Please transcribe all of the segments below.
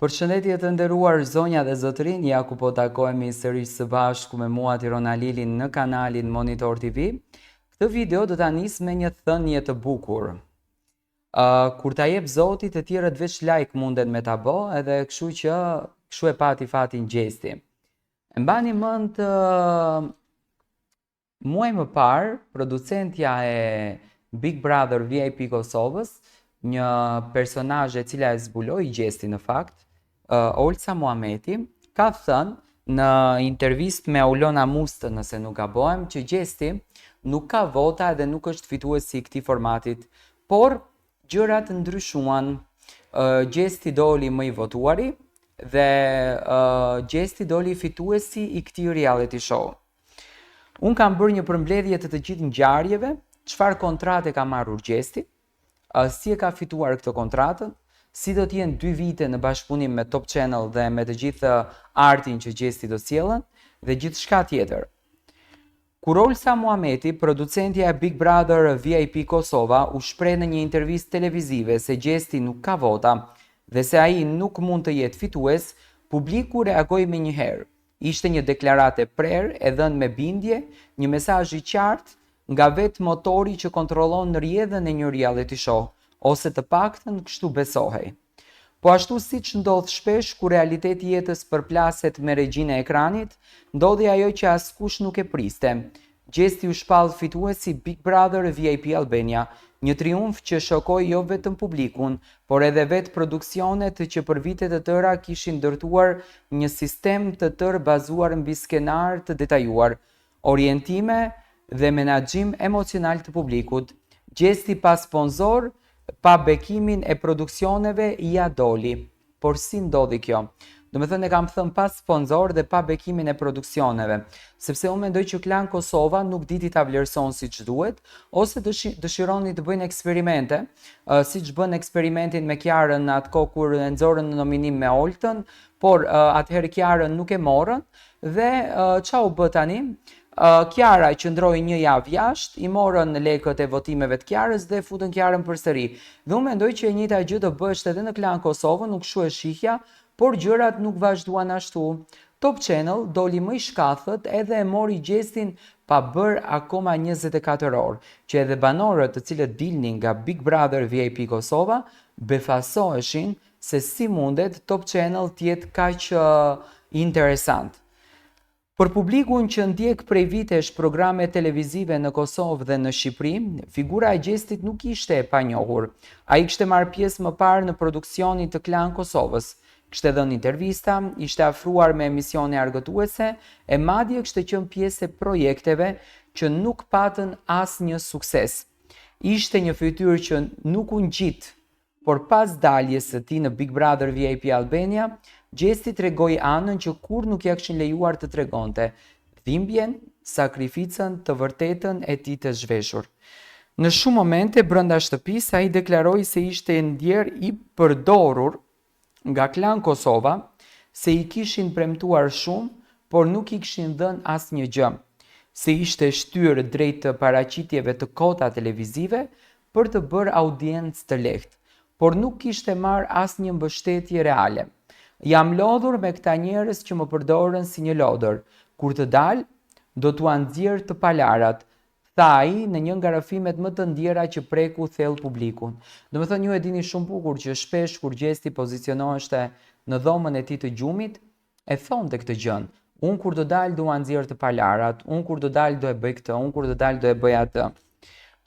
Përshëndetje të nderuar zonja dhe zotërin, ja ku po takohemi sërish së bashku me mua Tirona Lilin në kanalin Monitor TV. Këtë video do ta nis me një thënie të bukur. Kur ta jep Zoti, të tjerët veç like munden me ta bë, edhe kështu e pati fatin gjesti. E mbani mend muaj më parë, producentja e Big Brother VIP Kosovës, një personazhe e cila e zbuloi gjestin në fakt, Olca Muhameti, ka thënë në intervistë me Aulona Mustën, nëse nuk gabohem, që gjesti nuk ka vota dhe nuk është fituesi i këtij formatit, por gjërat ndryshuan. Gjesti doli më i votuari dhe gjesti doli fituesi i këtij reality show. Unë kam bërë një përmbledhje të gjithë ngjarjeve, çfarë kontrate ka marrur gjesti, si e ka fituar këtë kontratën, si do t'jenë 2 vite në bashkëpunim me Top Channel dhe me të gjithë artin që gjesti do sjellën dhe gjithçka tjetër. Kur Olca Muhameti, producentja e Big Brother VIP Kosova, u shpreh në një intervistë televizive se gjesti nuk ka vota dhe se ai nuk mund të jetë fitues, publiku reagoi menjëherë. Ishte një deklarate prerë e dhënë me bindje, një mesazh i qartë nga vetë motori që kontrollon rrjedhën e një reality show, ose të paktën kështu besohej. Po ashtu siç ndodh shpesh kur realiteti jetës përplaset me regjinë e ekranit, ndodhi ajo që askush nuk e priste. Gjesti u shpall fituesi Big Brother VIP Albania, një triumf që shokoi jo vetëm publikun, por edhe vetë produksionet që për vite të tëra kishin ndërtuar një sistem të tërë bazuar mbi skenar të detajuar, orientime dhe menaxhim emocional të publikut. Gjesti pa sponsor, pa bekimin e produksioneve ja doli. Por si ndodhi kjo? Do me thënë e kam thënë pa sponsor dhe pa bekimin e produksioneve, sepse unë mendoj që Klan Kosova nuk diti ta vlerëson si që duhet, ose dëshironi të bëjnë eksperimente, si që bën eksperimentin me Kiarën në atë kohë kur e nxorën në nominim me Oltën, por atëherë Kiarën nuk e morën, dhe qa u bë tani? Kiara qëndroi një javë jashtë, i morën lekët e votimeve të Kiarës dhe futën Kiarën përsëri. Dhe unë mendoj që e njëjta gjë do bëhet edhe në Klan Kosovë, nuk kështu e shihja, por gjërat nuk vazhduan ashtu. Top Channel doli më i shkathët edhe e mori gjestin pa bërë akoma 24 orë, që edhe banorët të cilët dilnin nga Big Brother VIP Kosova befasoheshin se si mundet Top Channel t'jetë kaq interesant. Për publikun që ndjek prej vitesh programe televizive në Kosovë dhe në Shqipëri, figura e gjestit nuk ishte e panjohur. Ai kishte marrë pjesë më parë në produksionin të Klan Kosovës, kishte dhënë intervista, ishte afruar me emisione argëtuese e madje kishte qenë pjesë e projekteve që nuk patën asnjë sukses. Ishte një fytyrë që nuk u ngjit, por pas daljes së tij në Big Brother VIP Albania, gjesti tregoi anën që kur nuk ja kishin lejuar të tregonte, dhimbjen, sakrificën, të vërtetën e tij të zhveshur. Në shumë momente brenda shtëpisë ai deklaroi se ishte ndjer i përdorur nga Klan Kosova, se i kishin premtuar shumë, por nuk i kishin dhënë asnjë gjë, se ishte shtyrë drejt të paraqitjeve të kota televizive për të bërë audiencë të lehtë, por nuk kishte marrë asnjë mbështetje reale. Jam lodhur me këta njerëz që më përdorën si një lodër. Kur të dal, do t'u nxjerr të palarat, tha ai në një nga rrëfimet më të ndjera që preku thellë publikun. Do të thënë ju e dini shumë bukur që shpesh kur gjesti pozicionoheshte në dhomën e tij të gjumit, e thonte këtë gjën. Unë kur do dal do nxjerr të palarat, unë kur do dal do e bëj këtë, unë kur do dal do e bëj atë.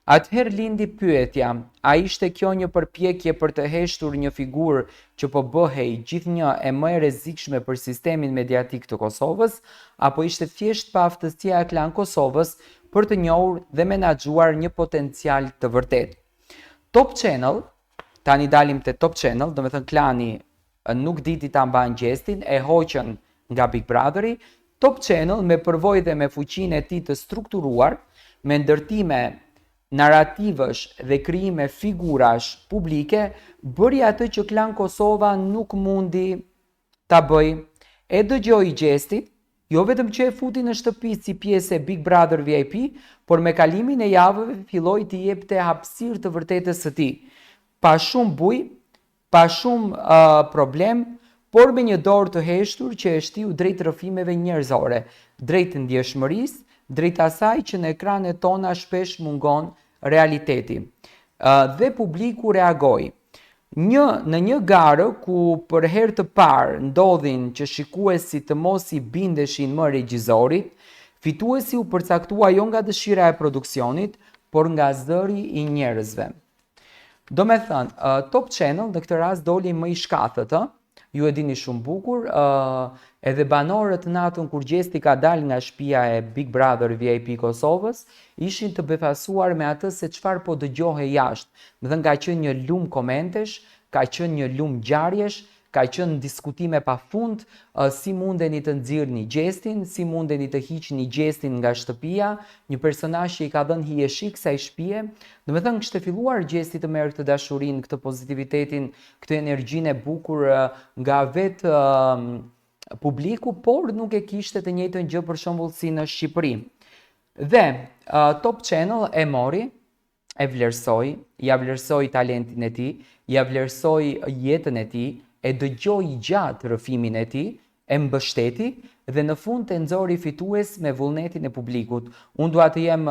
Atëherë lindi pyetja, a ishte kjo një përpjekje për të heshtur një figurë që po bëhej gjithnjë e më e rrezikshme për sistemin mediatik të Kosovës, apo ishte thjesht pa aftësia e Klan Kosovës për të njohur dhe menaxhuar një potencial të vërtetë? Top Channel, tani dalim te Top Channel, do me thënë Klani nuk diti ta mban gjestin, e hoqën nga Big Brotheri. Top Channel me përvojë dhe me fuqinë e tij të strukturuar, me ndërtime narrativësh dhe krijime figurash publike, bëri atë që Klan Kosova nuk mundi ta bëj. E dëgjoi gjestit, jo vetëm që e futi në shtëpi si pjesë e Big Brother VIP, por me kalimin e javëve filloi t'i jepte hapësirë të vërtetës së tij. Pa shumë bujë, pa shumë problem, por me një dorë të heshtur që e shtiu drejt rrëfimeve njerëzore, drejt ndjeshmërisë, drejt asaj që në ekranet tona shpesh mungon realiteti. Dhe publiku reagoi. Në një garë ku për herë të parë ndodhin që shikuesit të mos i bindeshin më regjizorit, fituesi u përcaktua jo nga dëshira e produksionit, por nga zëri i njerëzve. Do me thënë, Top Channel në këtë rast doli më i shkatët, ju e dini shumë bukur, edhe banorët natën kur Gjesti ka dal nga shtëpia e Big Brother VIP Kosovës, ishin të befasuar me atë se çfarë po dëgjohej jashtë. Do të thënë ka qenë një lum komentesh, ka qenë një lum ngjarjesh, ka qenë diskutime pafund, si mundeni të nxirrni Gjestin, si mundeni të hiqni Gjestin nga shtëpia, një personazh që i ka dhënë hijeshi kësaj shtëpie. Do të thënë kishte filluar Gjesti të merr këtë dashurinë, këtë pozitivitetin, këtë energjinë e bukur nga vetë publiku, por nuk e kishte të njëjtën gjë për shembull si në Shqipëri. Dhe Top Channel e mori, e vlerësoi, ja vlerësoi talentin e tij, ja vlerësoi jetën e tij, e dëgjoi gjatë rrëfimin e tij, e mbështeti dhe në fund e nxori fitues me vullnetin e publikut. Unë dua të jem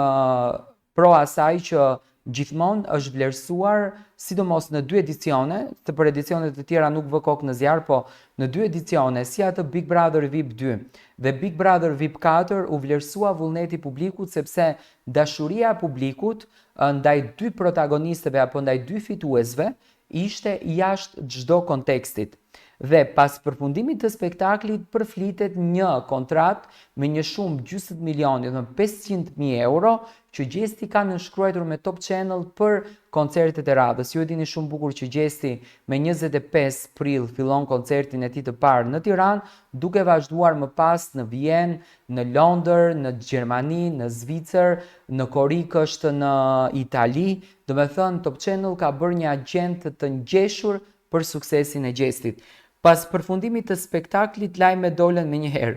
pro asaj që gjithmonë është vlerësuar, sidomos në 2 edicione, të për edicionet të tjera nuk vë kokë në zjarr, po në 2 edicione, si atë Big Brother VIP 2 dhe Big Brother VIP 4 u vlerësua vullneti publikut sepse dashuria e publikut ndaj 2 protagonistëve apo ndaj 2 fituesve ishte jashtë çdo kontekstit. Dhe pas përfundimit të spektaklit përflitet një kontratë me një shumë gjysmë milioni, 500.000 euro, që Gjesti ka nënshkruar me Top Channel për koncertet e radhës. Ju e dini shumë bukur që Gjesti me 25 prill fillon koncertin e tij të parë në Tiranë, duke vazhduar më pas në Vjenë, në Londër, në Gjermani, në Zvicër, në Korikë është në Itali. Do me thënë, Top Channel ka bërë një agent të ngjeshur për suksesin e Gjestit. Pas përfundimit të spektaklit, lajmet dolën me njëherë.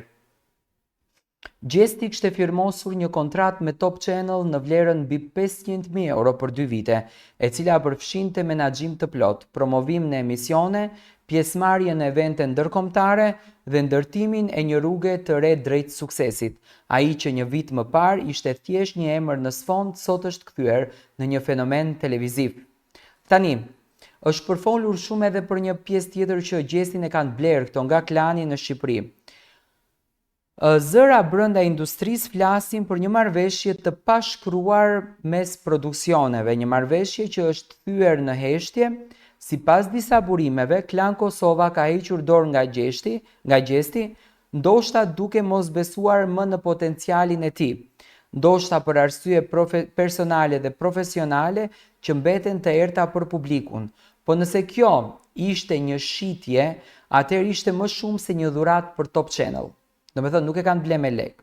Gjesti kishte firmosur një kontratë me Top Channel në vlerën mbi 500.000 euro për 2 vite, e cila përfshinte menaxhim të plot, promovim në emisione, pjesëmarrje në evente ndërkombëtare dhe ndërtimin e një rruge të re drejt suksesit. Ai që një vit më parë ishte thjesht një emër në sfond, sot është kthyer në një fenomen televiziv. Tani, është përfolur shumë edhe për një pjesë tjetër që Gjestin e kanë blerë këto nga klani në Shqipëri. Zëra brenda industrisë flasin për një marrëveshje të pashkruar mes produksioneve, një marrëveshje që është thyer në heshtje. Sipas disa burimeve, Klan Kosova ka hequr dorë nga Gjesti, ndoshta duke mos besuar më në potencialin e tij, ndoshta për arsye personale dhe profesionale që mbeten të errta për publikun. Po nëse kjo ishte një shitje, atëherë ishte më shumë se një dhuratë për Top Channel. Do me thënë, nuk e kanë ble me lek.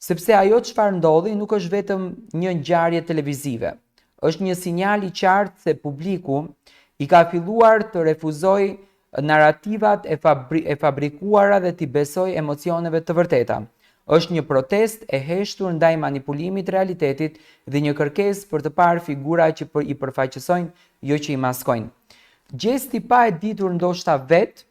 Sepse ajo çfarë ndodhi nuk është vetëm një ngjarje televizive. Është një sinjal i qartë se publiku i ka filluar të refuzojë narrativat e fabrikuara dhe t'i besojë emocioneve të vërteta. Është një protest e heshtur ndaj manipulimit realitetit dhe një kërkesë për të parë figura që i përfaqësojnë, jo që i maskojnë. Gjesti pa e ditur ndoshta vetë,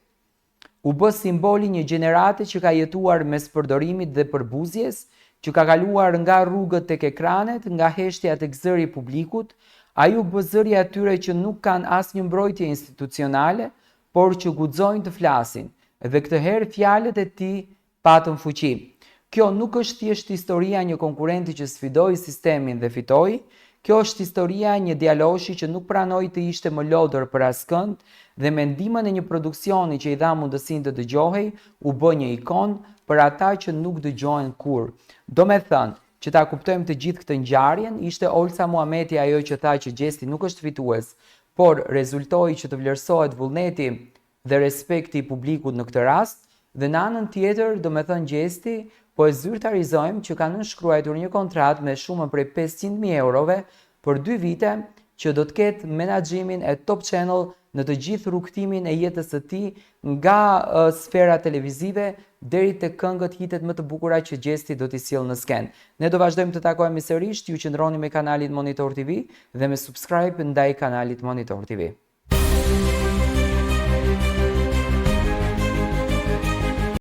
u bë simboli një gjenerate që ka jetuar mes përdorimit dhe përbuzjes, që ka kaluar nga rrugët tek ekranet, nga heshtja tek zëri i publikut. Ai u bë zëri atyre që nuk kanë asnjë mbrojtje institucionale, por që guxojnë të flasin, dhe këtë herë fjalët e tij patën fuqi. Kjo nuk është thjesht historia një konkurenti që sfidoi sistemin dhe fitoi, kjo është historia një djaloshi që nuk pranoi të ishte më lodër për askënd dhe me ndihmën e një produksioni që i dha mundësinë të dëgjohej, u bë një ikon për ata që nuk dëgjohen kurrë. Do me thënë, që ta kuptojmë të gjithë këtë ngjarjen, ishte Olca Muhameti ajo që tha që Gjesti nuk është fitues, por rezultoi që të vlerësohet vullneti dhe respekti i publikut në këtë rast, dhe në anën tjetër, do me thënë Gjesti, po e zyrtarizojmë që ka nënshkruar një kontratë me shumën prej 500.000 eurove për 2 vite që do të ketë menaxhimin e Top Channel në të gjithë rrugtimin e jetës së tij, nga sfera televizive deri te këngët hitet më të bukura që Gjesti do t'i sjellë në skenë. Ne do vazhdojmë të takohemi sërish, ju qëndroni me kanalin Monitor TV dhe me subscribe ndaj kanalit Monitor TV.